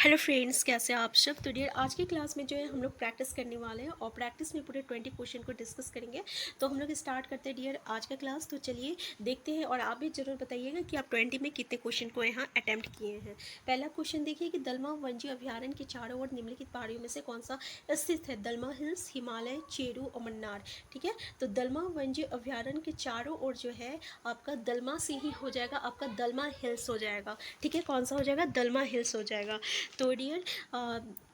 Hello friends, कैसे हैं आप सब। तो डियर, आज की क्लास में जो है हम लोग प्रैक्टिस करने वाले हैं और प्रैक्टिस में पूरे 20 क्वेश्चन को डिस्कस करेंगे। तो हम लोग स्टार्ट करते हैं डियर आज का क्लास। तो चलिए देखते हैं और आप भी ज़रूर बताइएगा कि आप 20 में कितने क्वेश्चन को यहाँ अटैम्प्ट किए हैं। पहला क्वेश्चन देखिए कि दलमा वन्यजीव अभ्यारण्य के चारों ओर निम्नलिखित पहाड़ियों में से कौन सा स्थित है। दलमा हिल्स, हिमालय, चेरू और मन्नार। ठीक है, तो दलमा वन्यजीव अभ्यारण्य के चारों ओर जो है आपका दलमा से ही हो जाएगा, आपका दलमा हिल्स हो जाएगा। ठीक है, कौन सा हो जाएगा, दलमा हिल्स हो जाएगा। तो डियर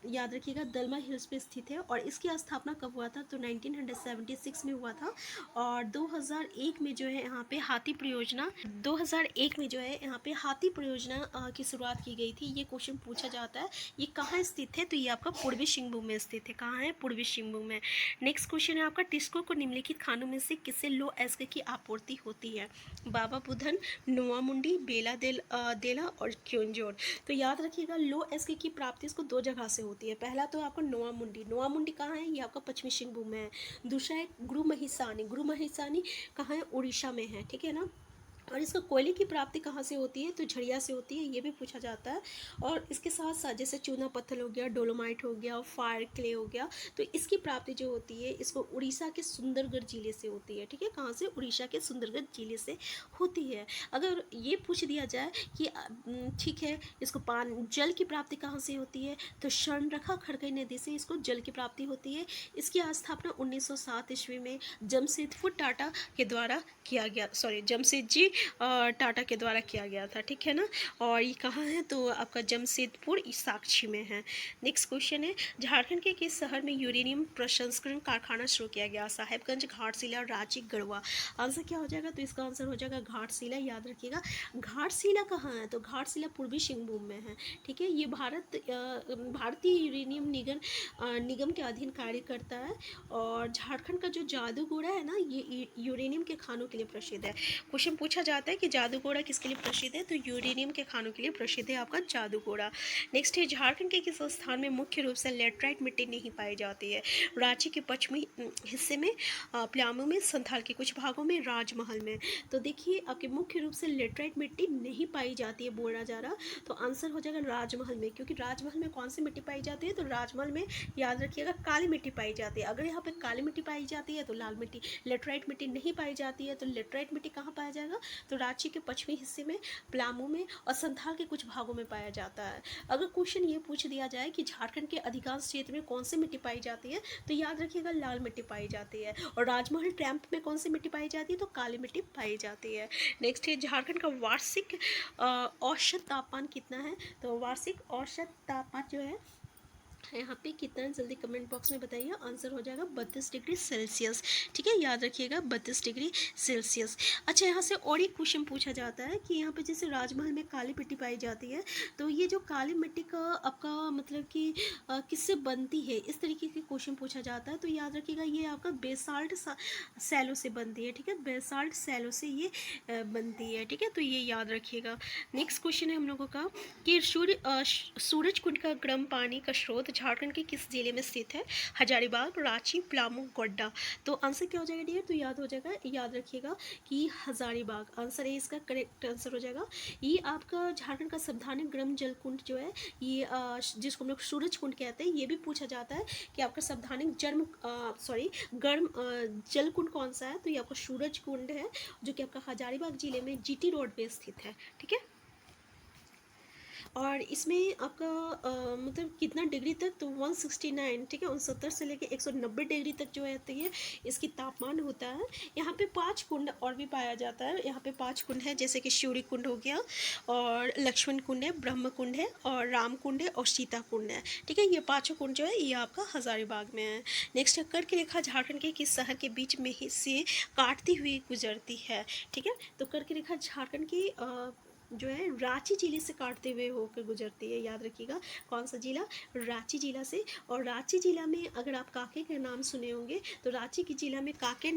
याद रखिएगा दलमा हिल्स पे स्थित है। और इसकी स्थापना कब हुआ था, तो 1976 में हुआ था। और 2001 में जो है यहाँ पे हाथी परियोजना 2001 में जो है यहाँ पे हाथी परियोजना की शुरुआत की गई थी। ये क्वेश्चन पूछा जाता है, ये कहाँ स्थित है, तो ये आपका पूर्वी सिंहभूम में स्थित है। कहाँ है, पूर्वी सिंहभूम में। नेक्स्ट क्वेश्चन है आपका, टिस्को को निम्नलिखित खानों में से किससे लो एस्क की आपूर्ति होती है। बाबा बुधन, नोआ मुंडी, बेला देला और क्योंजोर। तो याद रखिएगा लो एस्क की प्राप्ति इसको दो जगह से होती है। पहला तो आपका नोआ मुंडी। नोआ मुंडी कहाँ है, ये आपका पश्चिमी सिंहभूम में है। दूसरा है गुरु महिसानी। गुरु महिसानी कहाँ है, उड़ीसा में है। ठीक है ना। और इसका कोयले की प्राप्ति कहाँ से होती है, तो झड़िया से होती है, ये भी पूछा जाता है। और इसके साथ साथ जैसे चूना पत्थर हो गया, डोलोमाइट हो गया, फायर क्ले हो गया, तो इसकी प्राप्ति जो होती है इसको उड़ीसा के सुंदरगढ़ जिले से होती है। ठीक है, कहाँ से, उड़ीसा के सुंदरगढ़ जिले से होती है। अगर ये पूछ दिया जाए कि ठीक है इसको जल की प्राप्ति कहाँ से होती है, तो स्वर्णरेखा खड़गई नदी से इसको जल की प्राप्ति होती है। इसकी स्थापना 1907 ईस्वी में जमशेदपुर टाटा के द्वारा किया गया, जमशेद जी टाटा के द्वारा किया गया था। ठीक है ना। और ये कहाँ है, तो आपका जमशेदपुर साक्षी में है। नेक्स्ट क्वेश्चन है, झारखंड के किस शहर में यूरेनियम प्रसंस्करण कारखाना शुरू किया गया। साहेबगंज, घाटशिला, रांची, गढ़वा। आंसर क्या हो जाएगा, तो इसका आंसर हो जाएगा घाटशिला। याद रखिएगा घाटशिला कहाँ है, तो घाटशिला पूर्वी सिंहभूम में है। ठीक है, ये भारतीय यूरेनियम निगम के अधीन कार्य करता है। और झारखंड का जो जादूगोड़ा है ना, ये यूरेनियम के खानों के लिए प्रसिद्ध है। क्वेश्चन पूछा जाता है कि जादूगोड़ा किसके लिए प्रसिद्ध है, तो यूरेनियम के खानों के लिए प्रसिद्ध है आपका जादूगोड़ा। नेक्स्ट है, झारखंड के किस स्थान में मुख्य रूप से लेटराइट मिट्टी नहीं पाई जाती है। रांची के पश्चिमी हिस्से में, पलामू में, संथाल के कुछ भागों में, राजमहल में। तो देखिए आपके मुख्य रूप से लेटराइट मिट्टी नहीं पाई जाती है बोला जा रहा, तो आंसर हो जाएगा राजमहल में। क्योंकि राजमहल में कौन सी मिट्टी पाई जाती है, तो राजमहल में याद रखिएगा काली मिट्टी पाई जाती है। अगर यहाँ पे काली मिट्टी पाई जाती है तो लाल मिट्टी, लेटराइट मिट्टी नहीं पाई जाती है, तो लेटराइट मिट्टी कहाँ पाया जाएगा, तो रांची के पश्चिमी हिस्से में, पलामू में और संथाल के कुछ भागों में पाया जाता है। अगर क्वेश्चन ये पूछ दिया जाए कि झारखंड के अधिकांश क्षेत्र में कौन सी मिट्टी पाई जाती है, तो याद रखिएगा लाल मिट्टी पाई जाती है। और राजमहल ट्रैम्प में कौन सी मिट्टी पाई जाती है, तो काली मिट्टी पाई जाती है। नेक्स्ट है, झारखंड का वार्षिक औसत तापमान कितना है, तो वार्षिक औसत तापमान जो है यहाँ पे कितना, जल्दी कमेंट बॉक्स में बताइए। आंसर हो जाएगा 32 डिग्री सेल्सियस। ठीक है, याद रखिएगा 32 डिग्री सेल्सियस। अच्छा, यहाँ से और एक क्वेश्चन पूछा जाता है कि यहाँ पे जैसे राजमहल में काली मिट्टी पाई जाती है, तो ये जो काली मिट्टी का आपका मतलब कि किससे बनती है, इस तरीके के क्वेश्चन पूछा जाता है। तो याद रखिएगा ये आपका बेसाल्ट सैलो से बनती है। ठीक है, बेसाल्ट सैलो से ये बनती है। ठीक है, तो ये याद रखिएगा। नेक्स्ट क्वेश्चन है हम लोगों का कि सूरज कुंड का गर्म पानी का स्रोत झारखंड के किस जिले में स्थित है। हजारीबाग, रांची, पलामू, गोड्डा। तो आंसर क्या हो जाएगा डियर, तो याद रखिएगा कि हजारीबाग आंसर है, इसका करेक्ट आंसर हो जाएगा। ये आपका झारखंड का सावधानी गर्म जल कुंड जो है, ये जिसको हम लोग सूरज कुंड कहते हैं, ये भी पूछा जाता है कि आपका सावधानी गर्म जल कुंड कौन सा है, तो ये आपका सूरज कुंड है, जो कि आपका हजारीबाग जिले में जीटी रोड पे स्थित है। ठीक है, और इसमें आपका मतलब कितना डिग्री तक, तो 169, ठीक है, 69 से लेके 190 डिग्री तक जो है तो ये इसकी तापमान होता है। यहाँ पे 5 कुंड और भी पाया जाता है। यहाँ पे 5 कुंड है, जैसे कि शिवरी कुंड हो गया, और लक्ष्मण कुंड है, ब्रह्म कुंड है, और राम कुंड है, और सीता कुंड है। ठीक है, ये पाँचों कुंड जो है ये आपका हजारीबाग में है। नेक्स्ट है, कर्क रेखा झारखंड के किस शहर के बीच में ही से काटती हुई गुजरती है। ठीक है, तो कर्क रेखा झारखंड की जो है रांची जिले से काटते हुए होकर गुजरती है। याद रखिएगा कौन सा जिला, रांची जिला से। और रांची जिला में अगर आप काके का नाम सुने होंगे, तो रांची के जिला में काके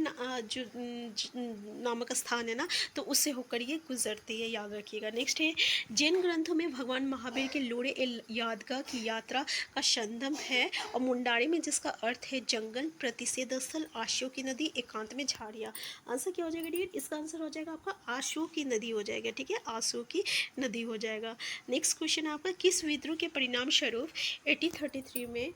जो नामक स्थान है ना, तो उससे होकर ये गुजरती है। याद रखिएगा। नेक्स्ट है, जैन ग्रंथों में भगवान महावीर के लोड़े यादगार की यात्रा का संदर्भ है, और मुंडारी में जिसका अर्थ है जंगल, प्रतिषेध स्थल, आशु की नदी, एकांत में झाड़ियाँ। आंसर क्या हो जाएगा डियर, इसका आंसर हो जाएगा आपका आशु की नदी हो जाएगा। ठीक है, आशु की नदी हो जाएगा। नेक्स्ट क्वेश्चन आपका, किस विद्रोह के परिणाम स्वरूप 1833 में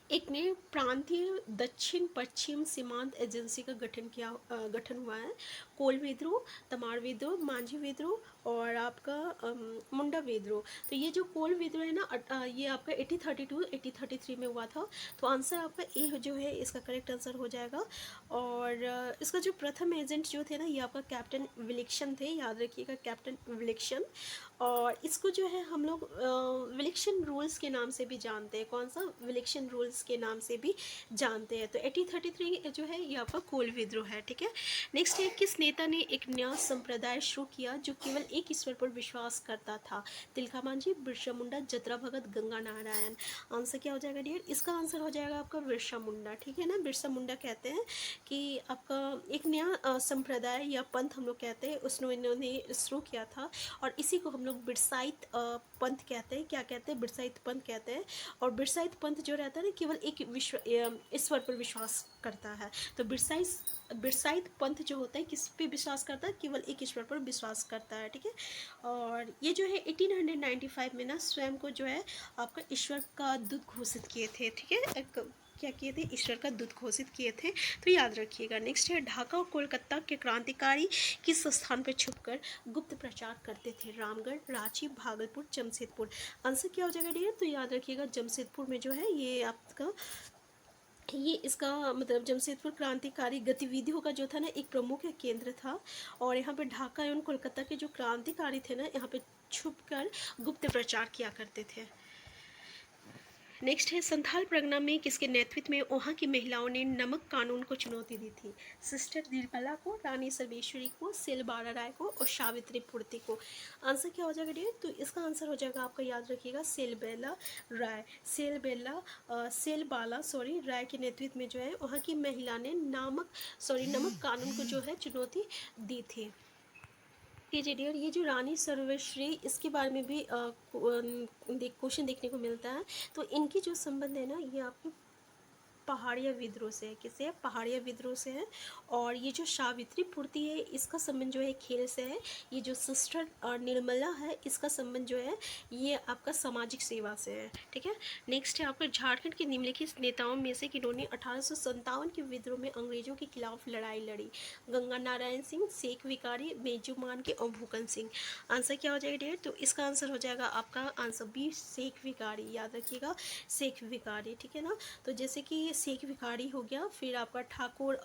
एक ने प्रांतीय दक्षिण पश्चिम सीमांत एजेंसी का गठन हुआ है? कोल विद्रोह, तमाड़ विद्रोह, मांझी विद्रोह और आपका मुंडा विद्रोह। तो ये जो कोल विद्रोह है ना, ये आपका 1833 में हुआ था। तो आंसर आपका ए जो है इसका करेक्ट आंसर हो जाएगा। और इसका जो प्रथम एजेंट जो थे ना, ये आपका कैप्टन विलिक्सन थे, याद रखिएगा कैप्टन विलिक्सन। और इसको जो है हम लोग विलिक्सन रूल्स के नाम से भी जानते हैं। कौन सा? विलिक्सन रूल्स के नाम से भी जानते हैं। तो 1833 जो है ये आपका कोल विद्रोह है, ठीक है। नेक्स्ट है, किस नेता ने एक नया संप्रदाय शुरू किया जो केवल एक ईश्वर पर विश्वास करता था? तिलका मांझी, बिरसा मुंडा, जतरा भगत, गंगा नारायण। आंसर क्या हो जाएगा डियर? इसका आंसर हो जाएगा आपका बिरसा मुंडा, ठीक है ना। बिरसा मुंडा कहते हैं कि आपका एक नया संप्रदाय या पंथ हम लोग कहते हैं, उसने इन्होंने शुरू किया था और इसी को हम लोग बिरसाइत पंथ कहते हैं। क्या कहते हैं? बिरसाइत पंथ कहते हैं। और बिरसाइत पंथ जो रहता है ना, केवल एक ईश्वर पर विश्वास करता है। तो बिरसाइत पंथ जो होता है किस पे विश्वास करता है? केवल एक ईश्वर पर विश्वास करता है, ठीक है। और ये जो है 1895 में ना स्वयं को जो है आपका ईश्वर का दूत घोषित किए थे, ठीक है। क्या किए थे? ईश्वर का दूत घोषित किए थे, तो याद रखिएगा। नेक्स्ट है, ढाका और कोलकाता के क्रांतिकारी किस स्थान पर छुपकर गुप्त प्रचार करते थे? रामगढ़, रांची, भागलपुर, जमशेदपुर। आंसर क्या हो जाएगा डियर? तो याद रखिएगा जमशेदपुर में जो है ये आपका इसका मतलब जमशेदपुर क्रांतिकारी गतिविधियों का जो था ना एक प्रमुख केंद्र था। और यहाँ पे ढाका एवं कोलकाता के जो क्रांतिकारी थे ना, यहाँ पे छुपकर गुप्त प्रचार किया करते थे। नेक्स्ट है, संथाल परगना में किसके नेतृत्व में वहाँ की महिलाओं ने नमक कानून को चुनौती दी थी? सिस्टर निर्मला को, रानी सर्वेश्वरी को, सेल बाला राय को और सावित्री पूर्ति को। आंसर क्या हो जाएगा डियर? तो इसका आंसर हो जाएगा आपका, याद रखिएगा, सेल बाला राय के नेतृत्व में जो है वहाँ की महिला ने नमक कानून को जो है चुनौती दी थी। डियर, ये जो रानी सर्वेश्वरी, इसके बारे में भी क्वेश्चन देखने को मिलता है। तो इनकी जो संबंध है ना, ये आपकी पहाड़िया विद्रोह से है। किससे है? पहाड़िया विद्रोह से है। और ये जो सावित्री पूर्ति है, इसका संबंध जो है खेल से है। ये जो सिस्टर निर्मला है, इसका संबंध जो है ये आपका सामाजिक सेवा से है, ठीक है। नेक्स्ट है आपका, झारखंड के निम्नलिखित नेताओं में से किन्होंने 1857 के विद्रोह में अंग्रेजों के खिलाफ लड़ाई लड़ी? गंगा नारायण सिंह, शेख विकारी, मेजू मान के और भूकन सिंह। आंसर क्या हो जाएगा डियर? तो इसका आंसर हो जाएगा आपका आंसर बी, शेख विकारी। याद रखिएगा, शेख विकारी, ठीक है ना। तो जैसे कि शेख विकारी हो गया, फिर आपका ठाकुर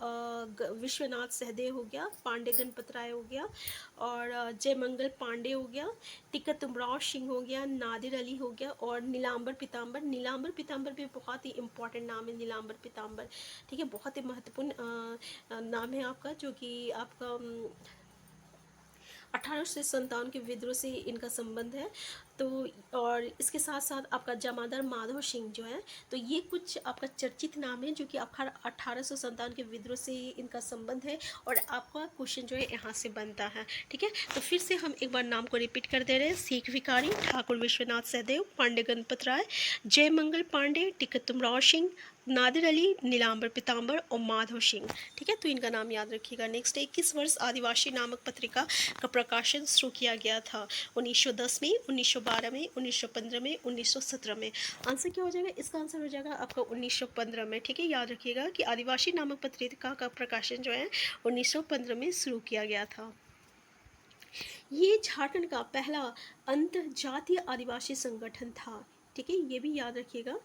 विश्वनाथ सहदेव हो गया, पांडे गणपत राय हो गया, और जयमंगल पांडे हो गया, तिक्कत उमराव सिंह हो गया, नादिर अली हो गया, और नीलांबर पीताम्बर भी बहुत ही इंपॉर्टेंट नाम है, नीलांबर पीताम्बर, ठीक है। बहुत ही महत्वपूर्ण नाम है आपका, जो कि आपका 1857 के विद्रोह से इनका संबंध है। तो और इसके साथ साथ आपका जमादार माधव सिंह जो है, तो ये कुछ आपका चर्चित नाम है जो कि आपका 1857 के विद्रोह से इनका संबंध है। और आपका क्वेश्चन जो है यहाँ से बनता है, ठीक है। तो फिर से हम एक बार नाम को रिपीट कर दे रहे हैं। शेख विकारी, ठाकुर विश्वनाथ सहदेव, पांडे गणपत राय, जयमंगल पांडे, टिकट उमराव सिंह, नादिर अली, नीलांबर पीताम्बर और माधव सिंह, ठीक है। तो इनका नाम याद रखिएगा। नेक्स्ट है, किस वर्ष आदिवासी नामक पत्रिका का प्रकाशन शुरू किया गया था? 1910 में, 1912 में, 1915 में, 1917 में। आंसर क्या हो जाएगा? इसका आंसर हो जाएगा आपका 1915 में, ठीक है। याद रखिएगा कि आदिवासी नामक पत्रिका का प्रकाशन जो है 1915 में शुरू किया गया था। ये झारखंड का पहला अंतर्जातीय आदिवासी संगठन था, ठीक है, ये भी याद रखिएगा।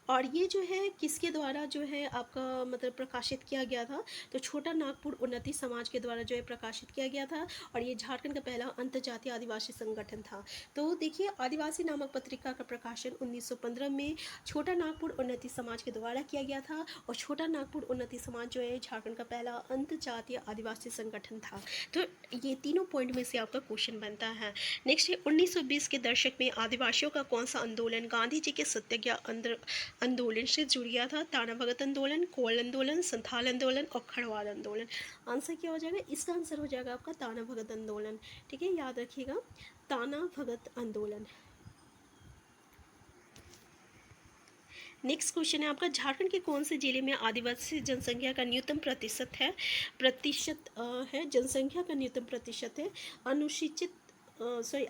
और ये जो है किसके द्वारा जो है आपका मतलब प्रकाशित किया गया था? तो छोटा नागपुर उन्नति समाज के द्वारा जो है प्रकाशित किया गया था। और ये झारखंड का पहला अंतर्जातीय आदिवासी संगठन था। तो देखिए, आदिवासी नामक पत्रिका का प्रकाशन 1915 में छोटा नागपुर उन्नति समाज के द्वारा किया गया था। और छोटा नागपुर उन्नति समाज जो है झारखंड का पहला अंतर्जातीय आदिवासी संगठन था। तो ये तीनों पॉइंट में से आपका क्वेश्चन बनता है। नेक्स्ट है, 1920 के दशक में आदिवासियों का कौन सा आंदोलन गांधी जी के सत्याग्रह आंदोलन से जुड़ गया था? ताना भगत आंदोलन, कोल आंदोलन, संथाल आंदोलन और खड़वाल आंदोलन। आंसर क्या हो जाएगा? इसका आंसर हो जाएगा आपका ताना भगत आंदोलन, ठीक है। याद रखिएगा, ताना भगत आंदोलन। नेक्स्ट क्वेश्चन है आपका, झारखंड के कौन से जिले में आदिवासी जनसंख्या का न्यूनतम है जनसंख्या का न्यूनतम प्रतिशत है अनुसूचित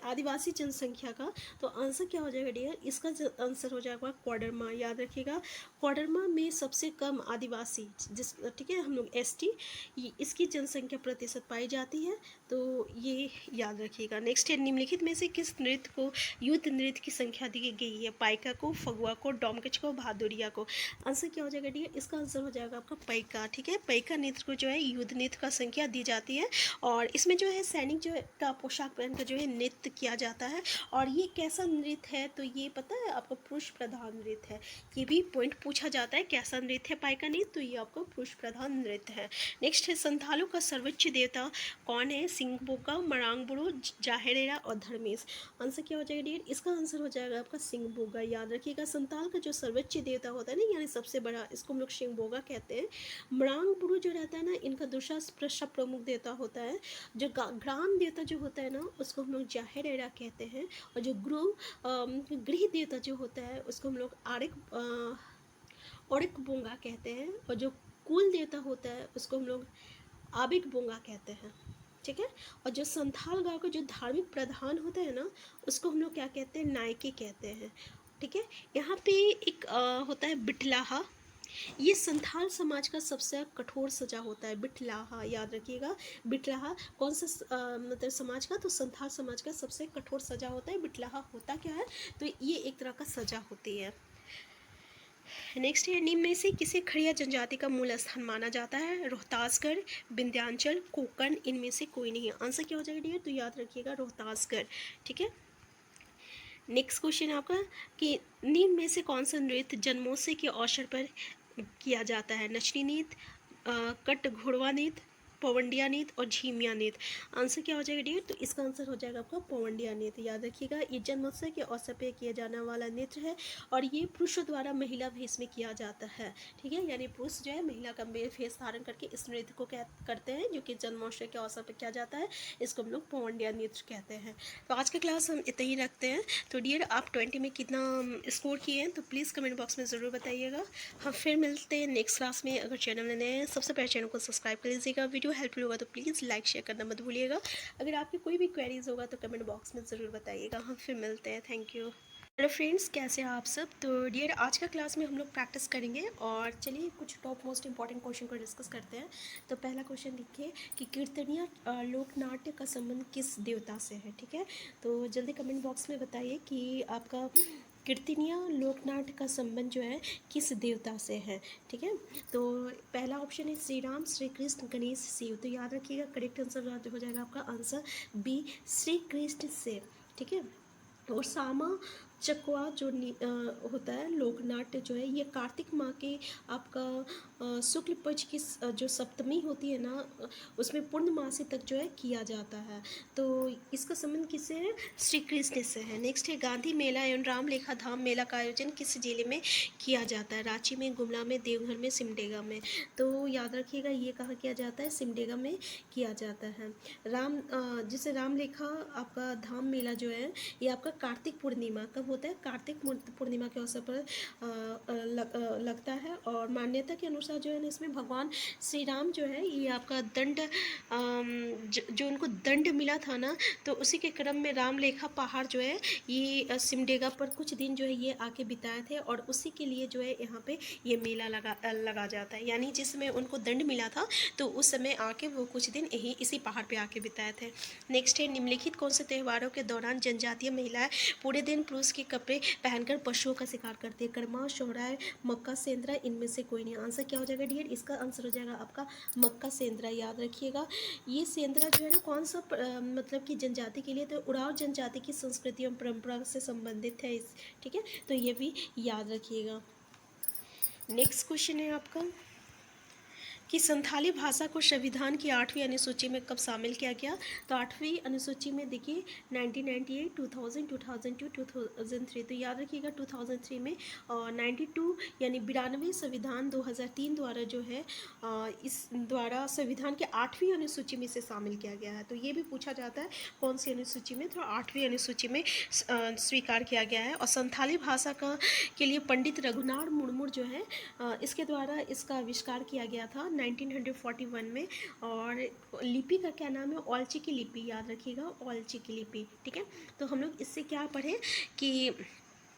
आदिवासी जनसंख्या का? तो आंसर क्या हो जाएगा डियर, इसका आंसर हो जाएगा कोडरमा। याद रखिएगा, कोडरमा में सबसे कम आदिवासी जिस, ठीक है, हम लोग एसटी, इसकी जनसंख्या प्रतिशत पाई जाती है, तो ये याद रखिएगा। नेक्स्ट है, निम्नलिखित में से किस नृत्य को युद्ध नृत्य की संख्या दी गई है? पाइका को, फगुआ को, डोमकच को, भादुरिया को? आंसर क्या हो जाएगा डियर, इसका आंसर हो जाएगा आपका पैका। ठीक है, पैका नृत्य को जो है युद्ध नृत्य का संख्या दी जाती है, और इसमें जो है सैनिक जो है का पोशाक पहनकर जो है नृत्य किया जाता है। और ये कैसा नृत्य है, तो ये पता है आपको पुरुष प्रधान नृत्य है। ये भी पॉइंट पूछा जाता है, कैसा नृत्य है पाइका नृत्य, तो ये आपको पुरुष प्रधान नृत्य है। नेक्स्ट है, संथालों का सर्वोच्च देवता कौन है? सिंगबोगा, मरांगबुरु, जाहेरेरा और धर्मेश? आंसर क्या हो जाएगा डियर, इसका आंसर हो जाएगा आपका सिंगबोगा। याद रखिएगा, संताल का जो सर्वोच्च देवता होता है ना, यानी सबसे बड़ा, इसको हम लोग सिंगबोगा कहते हैं। मरांगबुरु जो रहता है ना, इनका दूसरा प्रमुख देवता होता है। जो ग्राम देवता जो होता है ना, उसको हम लोग जाहेरेरा कहते हैं। और जो गृह देवता जो होता है, उसको हम लोग औरिक बोंगा कहते हैं। और जो कुल देवता होता है, उसको हम लोग आबिक बोंगा कहते हैं। ठीक है, और जो संथाल गांव का जो धार्मिक प्रधान होता है ना, उसको हम लोग क्या कहते हैं? नायके कहते हैं। ठीक है, यहाँ पे एक होता है बिटलाहा, ये संथाल समाज का सबसे कठोर सजा होता है, बिटलाहा। याद रखिएगा, बिटलाहा कौन सा मतलब समाज का? तो संथाल समाज का सबसे कठोर सजा होता है बिटलाहा। होता क्या है, तो ये एक तरह का सजा होती है। नेक्स्ट है, निम्न में से किसे खड़िया जनजाति का मूल स्थान माना जाता है? रोहतासगढ़, विंध्याचल, कोकण, इनमें से कोई नहीं है। आंसर क्या हो जाएगा डियर, तो याद रखिएगा रोहतासगढ़। ठीक है, नेक्स्ट क्वेश्चन आपका कि निम्न में से कौन सा नृत्य जन्मोत्सव के अवसर पर किया जाता है? नचनी नृत्य, कट घोड़वा नृत्य, पवंडिया नृत्य और झीमिया नृत्य? आंसर क्या हो जाएगा डियर, तो इसका आंसर हो जाएगा आपका पवंडिया नृत्य। याद रखिएगा, ये जन्मोत्सव के अवसर पर किया जाने वाला नृत्य है, और ये पुरुषों द्वारा महिला भेष में किया जाता है। ठीक है, यानी पुरुष जो है महिला का भेष धारण करके इस नृत्य को करते हैं, जो कि जन्मोत्सव के अवसर पर किया जाता है। इसको हम लोग पवंडिया नृत्य कहते हैं। तो आज का क्लास हम इतना ही रखते हैं। तो डियर, आप 20 में कितना स्कोर किए हैं, तो प्लीज़ कमेंट बॉक्स में ज़रूर बताइएगा। हम फिर मिलते हैं नेक्स्ट क्लास में। अगर चैनल में नए हैं, सबसे पहले चैनल को सब्सक्राइब कर लीजिएगा। वीडियो हेल्पफुल होगा तो प्लीज़ लाइक शेयर करना मत भूलिएगा। अगर आपकी कोई भी क्वेरीज होगा तो कमेंट बॉक्स में ज़रूर बताइएगा। हम फिर मिलते हैं। Thank you. हेलो फ्रेंड्स, कैसे हैं आप सब? तो डियर, आज का क्लास में हम लोग प्रैक्टिस करेंगे, और चलिए कुछ टॉप मोस्ट इंपॉर्टेंट क्वेश्चन को डिस्कस करते हैं। तो पहला क्वेश्चन देखिए कि कीर्तनिया लोकनाट्य का संबंध किस देवता से है? ठीक है, तो जल्दी कमेंट बॉक्स में बताइए कि आपका कीर्तनिया लोकनाट्य का संबंध जो है किस देवता से है। ठीक है, तो पहला ऑप्शन है श्री राम, श्री कृष्ण, गणेश, शिव। तो याद रखिएगा, करेक्ट आंसर हो जाएगा आपका आंसर बी, श्री कृष्ण से। ठीक है, और सामा चकवा जो होता है लोकनाट्य जो है, ये कार्तिक माह के आपका शुक्ल पक्ष की जो सप्तमी होती है ना, उसमें पूर्णमासी तक जो है किया जाता है। तो इसका संबंध किससे है? श्री कृष्ण से है। नेक्स्ट है, गांधी मेला एवं रामलेखा धाम मेला का आयोजन किस जिले में किया जाता है? रांची में, गुमला में, देवघर में, सिमडेगा में? तो याद रखिएगा, ये कहाँ किया जाता है? सिमडेगा में किया जाता है। जैसे रामलेखा आपका धाम मेला जो है, ये आपका कार्तिक पूर्णिमा कब होता है? कार्तिक पूर्णिमा के अवसर पर लगता है। और मान्यता के अनुसार जो है ना, इसमें भगवान श्री राम जो है, ये आपका दंड जो उनको दंड मिला था ना, तो उसी के क्रम में रामलेखा पहाड़ जो है, ये सिमडेगा पर कुछ दिन जो है ये आके बिताए थे, और उसी के लिए जो है यहाँ पे ये मेला लगा जाता है। यानी जिस समय उनको दंड मिला था, तो उस समय आके वो कुछ दिन यही इसी पहाड़ पे आके बिताए थे। नेक्स्ट है, निम्नलिखित कौन से त्योहारों के दौरान जनजातीय महिलाएं पूरे दिन पुरुष के कपड़े पहनकर पशुओं का शिकार करती है? करमा, सोहराय, मक्का सेंद्रा, इनमें से कोई नहीं। आंसर क्या हो जाएगा डियर, इसका आंसर हो जाएगा आपका मक्का सेंद्रा। याद रखिएगा, ये सेंद्रा जो है ना, कौन सा मतलब कि जनजाति के लिए? तो उराव जनजाति की संस्कृति एवं परंपरा से संबंधित है ठीक है, तो ये भी याद रखिएगा। नेक्स्ट क्वेश्चन है आपका कि संथाली भाषा को संविधान की 8वीं अनुसूची में कब शामिल किया गया। तो 8वीं अनुसूची में देखिए 1998, 2000, 2002, 2003। तो याद रखिएगा 2003 में, और 92 यानी 92 संविधान 2003 द्वारा जो है इस द्वारा संविधान के 8वीं अनुसूची में से शामिल किया गया है। तो ये भी पूछा जाता है कौन सी अनुसूची में, तो 8वीं अनुसूची में स्वीकार किया गया है। और संथाली भाषा का के लिए पंडित रघुनाथ मुर्मू जो है इसके द्वारा इसका आविष्कार किया गया था 1941 में। और लिपि का क्या नाम है, ऑलची की लिपि, याद रखिएगा ऑलची की लिपि। ठीक है, तो हम लोग इससे क्या पढ़ें कि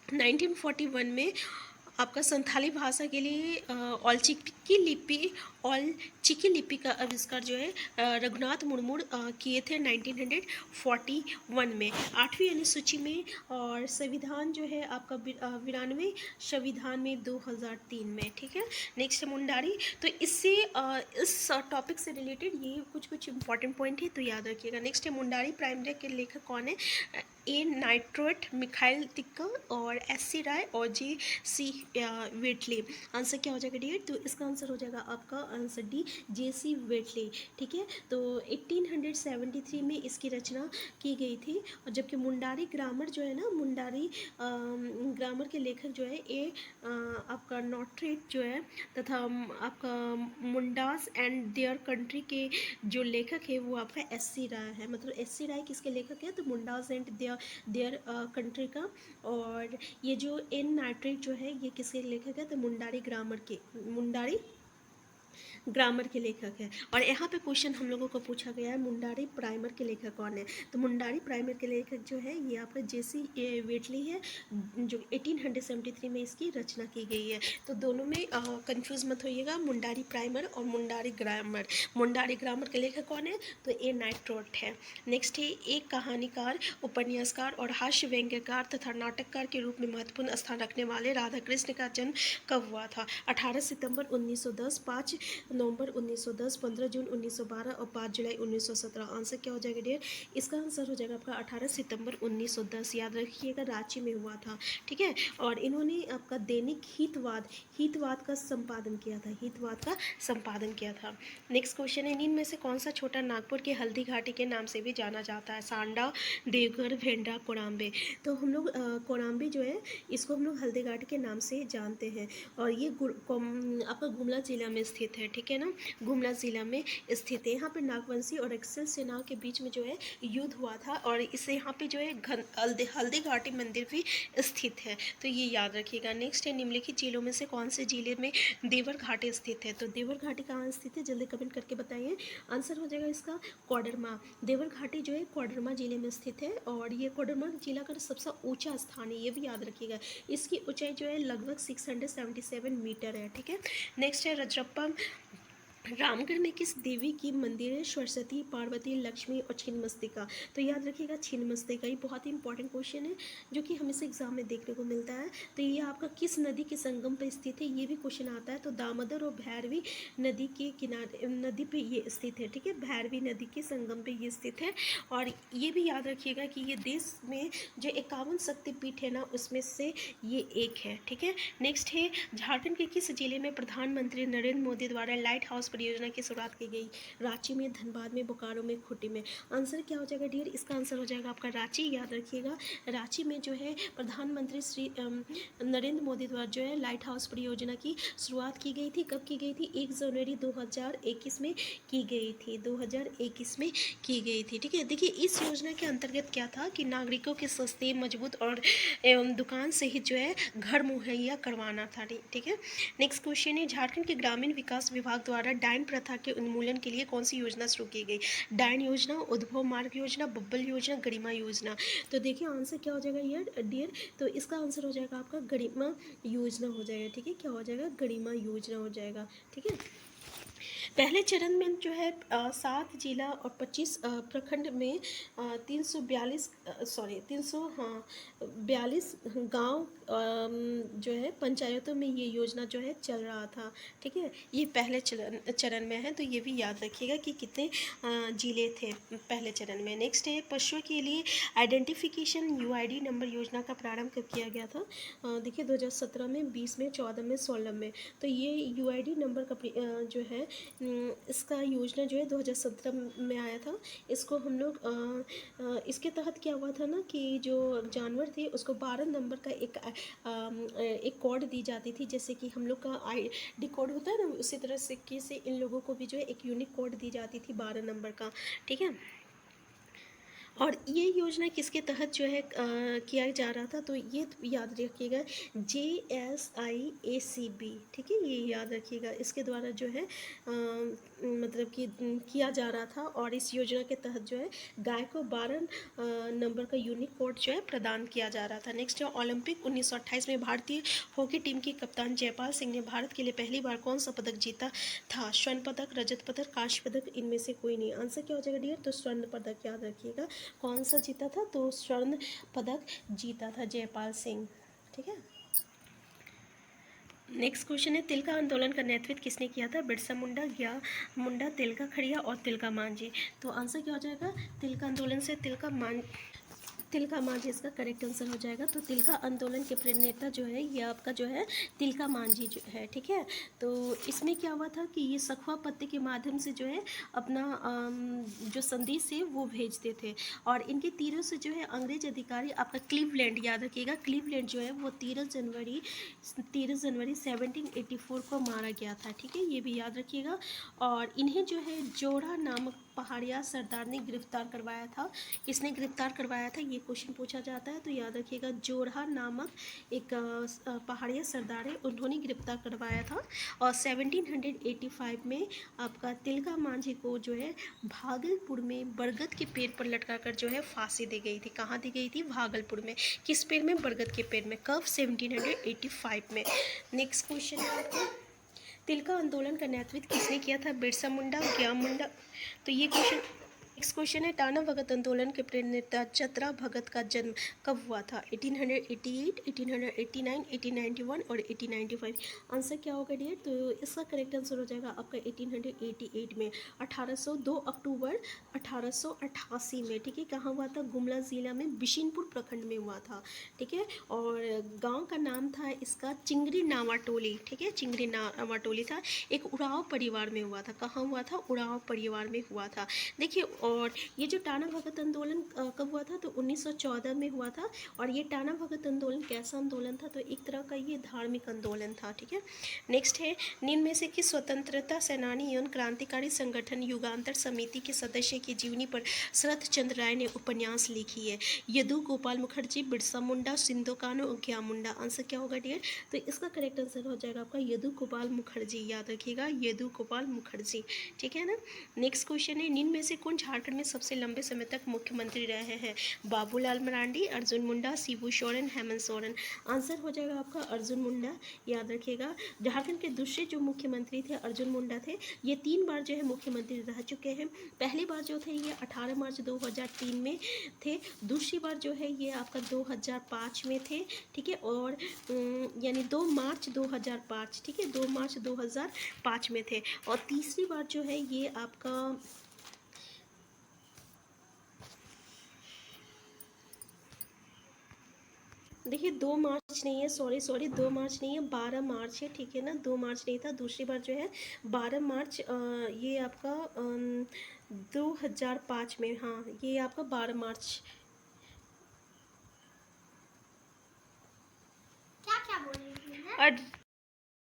1941 में आपका संथाली भाषा के लिए ऑलचिकी लिपि का आविष्कार जो है रघुनाथ मुर्मू किए थे 1941 में 8वीं अनुसूची में। और संविधान जो है आपका 92 संविधान में 2003 में। ठीक है, नेक्स्ट मुंडारी। तो इससे इस टॉपिक से रिलेटेड ये कुछ इंपॉर्टेंट पॉइंट है, तो याद रखिएगा। नेक्स्ट है मुंडारी प्राइमरी के लेखक कौन है, ए नाइट्रोट, मिखाइल तिक्का और एस सी राय और जी सी वेटले। आंसर क्या हो जाएगा डियर, तो इसका आंसर हो जाएगा आपका आंसर डी, जे सी वेटले। ठीक है, तो 1873 में इसकी रचना की गई थी। और जबकि मुंडारी ग्रामर जो है ना, मुंडारी ग्रामर के लेखक जो है ए आपका नॉट्रेट जो है, तथा आपका मुंडास एंड देयर कंट्री के जो लेखक है वो आपका एस सी राय है। मतलब एस सी राय किसके लेखक है, तो मुंडास एंड देयर कंट्री का। और ये जो एन नाइट्रेट जो है ये किसके लेखक है, तो मुंडारी ग्रामर के लेखक है। और यहाँ पे क्वेश्चन हम लोगों को पूछा गया है मुंडारी प्राइमर के लेखक कौन है, तो मुंडारी प्राइमर के लेखक जो है ये आपका जेसी वेटली है, जो 1873 में इसकी रचना की गई है। तो दोनों में कंफ्यूज मत होइएगा, मुंडारी प्राइमर और मुंडारी ग्रामर। मुंडारी ग्रामर के लेखक कौन है, तो ए नाइट्रोट है। नेक्स्ट है, एक कहानीकार, उपन्यासकार और हास्य व्यंग्यकार तथा नाटककार के रूप में महत्वपूर्ण स्थान रखने वाले राधाकृष्ण का जन्म कब हुआ था। 18 सितंबर 1910, 5 नवंबर 1910, 15 जून 1912 और 5 जुलाई 1917। आंसर क्या हो जाएगा डियर, इसका आंसर हो जाएगा आपका 18 सितंबर 1910। याद रखिएगा रांची में हुआ था। ठीक है, और इन्होंने आपका दैनिक हितवाद का संपादन किया था। नेक्स्ट क्वेश्चन है, निम्न में से कौन सा छोटा नागपुर के हल्दी घाटी के नाम से भी जाना जाता है, सांडा, देवघर, भेंडा, कोराम्बे। तो हम लोग कोराम्बे जो है इसको हम लोग हल्दी घाटी के नाम से जानते हैं। और ये आपका गुमला जिला में स्थित है। ठीक है ना, गुमला जिला में स्थित है। यहाँ पे नागवंशी और एक्सेल सेनाओं के बीच में जो है युद्ध हुआ था, और इससे यहाँ पे जो है हल्दी घाटी मंदिर भी स्थित है, तो ये याद रखिएगा। नेक्स्ट है, निम्नलिखित जिलों में से कौन से जिले में देवर घाटी स्थित है, तो देवर घाटी कहाँ स्थित है, जल्दी कमेंट करके बताइए। आंसर हो जाएगा इसका कोडरमा। देवर घाटी जो है कोडरमा जिले में स्थित है, और ये कोडरमा जिला का सबसे ऊंचा स्थान है, ये भी याद रखिएगा। इसकी ऊंचाई जो है लगभग 677 मीटर है। ठीक है, नेक्स्ट है, रजरप्पा रामगढ़ में किस देवी की मंदिर है, सरस्वती, पार्वती, लक्ष्मी और छिन्नमस्तिका। तो याद रखिएगा छिन्नमस्तिका, ये बहुत ही इंपॉर्टेंट क्वेश्चन है जो कि हमेशा एग्जाम में देखने को मिलता है। तो ये आपका किस नदी के संगम पर स्थित है, ये भी क्वेश्चन आता है। तो दामोदर और भैरवी नदी के किनारे, नदी पे ये स्थित है। ठीक है, भैरवी नदी के संगम पे ये स्थित है। और ये भी याद रखिएगा कि ये देश में जो 51 शक्तिपीठ है ना, उसमें से ये एक है। ठीक है, नेक्स्ट है, झारखंड के किस जिले में प्रधानमंत्री नरेंद्र मोदी द्वारा लाइट हाउस परियोजना की शुरुआत की गई, रांची में, धनबाद में, बोकारो में, खूंटी में। आंसर क्या हो जाएगा डियर, इसका आंसर हो जाएगा आपका रांची। याद रखिएगा रांची में जो है प्रधानमंत्री श्री नरेंद्र मोदी द्वारा जो है लाइट हाउस परियोजना की शुरुआत की गई थी। कब की गई थी, 1 जनवरी 2021 में की गई थी, 2021 में की गई थी। ठीक है, देखिए इस योजना के अंतर्गत क्या था कि नागरिकों के सस्ते, मजबूत और दुकान सहित जो है घर मुहैया करवाना था। ठीक है, नेक्स्ट क्वेश्चन है, झारखंड के ग्रामीण विकास विभाग द्वारा डायन प्रथा के उन्मूलन के लिए कौन सी योजना शुरू की गई, डायन योजना, उद्भव मार्ग योजना, बब्बल योजना, गरिमा योजना। तो देखिए आंसर क्या हो जाएगा यार डियर, तो इसका आंसर हो जाएगा आपका गरिमा योजना हो जाएगा। ठीक है, क्या हो जाएगा, गरिमा योजना हो जाएगा। ठीक है, पहले चरण में जो है 7 जिला और 25 प्रखंड में 342 गांव जो है पंचायतों में ये योजना जो है चल रहा था। ठीक है, ये पहले चरण में है, तो ये भी याद रखिएगा कि कितने जिले थे पहले चरण में। नेक्स्ट है, पशुओं के लिए आइडेंटिफिकेशन यूआईडी नंबर योजना का प्रारंभ कब किया गया था। देखिए 2017 में, 20 में, 14 में, 16 में। तो ये यूआईडी नंबर का जो है इसका योजना जो है 2017 में आया था। इसको हम लोग इसके तहत क्या हुआ था ना कि जो जानवर थे उसको 12 नंबर का एक कोड दी जाती थी, जैसे कि हम लोग का ID कोड होता है ना, उसी तरह से इन लोगों को भी जो है एक यूनिक कोड दी जाती थी 12 नंबर का, ठीक है। और ये योजना किसके तहत जो है किया जा रहा था, तो ये याद रखिएगा JSIACB, ठीक है, ये याद रखिएगा, इसके द्वारा जो है मतलब कि किया जा रहा था। और इस योजना के तहत जो है गाय को 12 नंबर का यूनिक कोड जो है प्रदान किया जा रहा था। नेक्स्ट है ओलंपिक 1928 में भारतीय हॉकी टीम के कप्तान जयपाल सिंह ने भारत के लिए पहली बार कौन सा पदक जीता था? स्वर्ण पदक, रजत पदक, कांस्य पदक, इनमें से कोई नहीं। आंसर क्या हो जाएगा डियर? तो स्वर्ण पदक याद रखिएगा। कौन सा जीता था? तो स्वर्ण पदक जीता था जयपाल सिंह, ठीक है। नेक्स्ट क्वेश्चन है तिलका आंदोलन का नेतृत्व किसने किया था? बिरसा मुंडा, ज्ञा मुंडा, तिलका खड़िया और तिलका मांझी। तो आंसर क्या हो जाएगा? तिलका आंदोलन से तिलका मांझी इसका करेक्ट आंसर हो जाएगा। तो तिलका आंदोलन के प्रणेता जो है ये आपका जो है तिलका मांझी जो है, ठीक है। तो इसमें क्या हुआ था कि ये सखुआ पत्र के माध्यम से जो है अपना जो संदेश है वो भेजते थे। और इनके तीरों से जो है अंग्रेज अधिकारी आपका क्लीवलैंड, याद रखिएगा क्लीवलैंड जो है वो 13 जनवरी 1784 को मारा गया था, ठीक है, ये भी याद रखिएगा। और इन्हें जो है जोड़ा नामक पहाड़िया सरदार ने गिरफ्तार करवाया था। किसने गिरफ्तार करवाया था ये क्वेश्चन पूछा जाता है, तो याद रखिएगा जोड़ा नामक एक पहाड़िया सरदार है, उन्होंने गिरफ्तार करवाया था। और 1785 में आपका तिलका मांझी को जो है भागलपुर में बरगद के पेड़ पर लटका कर जो है फांसी दी गई थी। कहाँ दी गई थी? भागलपुर में। किस पेड़ में? बरगद के पेड़ में। कब? 1785 में। नेक्स्ट क्वेश्चन है आपका तिलका आंदोलन का नेतृत्व किसने किया था? बिरसा मुंडा, ज्ञान मुंडा। तो ये क्वेश्चन नेक्स्ट क्वेश्चन है टाना भगत आंदोलन के प्रणेता चतरा भगत का जन्म कब हुआ था? 1888, 1889, 1891 और 1895। आंसर क्या होगा डियर? तो इसका करेक्ट आंसर हो जाएगा आपका 1888 में, 2 अक्टूबर 1888 में, ठीक है। कहाँ हुआ था? गुमला ज़िला में बिशनपुर प्रखंड में हुआ था, ठीक है। और गांव का नाम था इसका चिंगरी नावाटोली, ठीक है, चिंगरी नावाटोली था। एक उरांव परिवार में हुआ था। कहाँ हुआ था? उरांव परिवार में हुआ था, देखिए। और ये जो टाना भगत आंदोलन कब हुआ था? तो 1914 में हुआ था। और ये टाना भगत आंदोलन कैसा आंदोलन था? तो एक तरह का ये धार्मिक आंदोलन था, ठीक है। नेक्स्ट है निम्न में से किस स्वतंत्रता सेनानी एवं क्रांतिकारी संगठन युगांतर समिति के सदस्य की जीवनी पर शरत चंद्र राय ने उपन्यास लिखी है? यदु गोपाल मुखर्जी, बिरसा मुंडा, सिंधु कान्हू, ज्ञान मुंडा। आंसर क्या होगा डियर? तो इसका करेक्ट आंसर हो जाएगा आपका यदु गोपाल मुखर्जी, याद रखिएगा यदु गोपाल मुखर्जी, ठीक है ना। नेक्स्ट क्वेश्चन है निम्न में से कौन झारखंड में सबसे लंबे समय तक मुख्यमंत्री रहे हैं? बाबूलाल मरांडी, अर्जुन मुंडा, शिबू सोरेन, हेमंत सोरेन। आंसर हो जाएगा आपका अर्जुन मुंडा, याद रखिएगा। झारखंड के दूसरे जो मुख्यमंत्री थे अर्जुन मुंडा थे। ये 3 बार जो है मुख्यमंत्री रह चुके हैं। पहली बार जो थे ये 18 मार्च 2003 में थे। दूसरी बार जो है ये आपका 2005 में थे, ठीक है। और यानी 2 मार्च 2005, ठीक है, 2 मार्च 2005 में थे। और तीसरी बार जो है ये आपका देखिए 2 मार्च नहीं है, सॉरी 2 मार्च नहीं है, 12 मार्च है, ठीक है ना। 2 मार्च नहीं था, दूसरी बार जो है 12 मार्च ये आपका 2005 में, हाँ ये आपका 12 मार्च। क्या क्या बोल रही थी?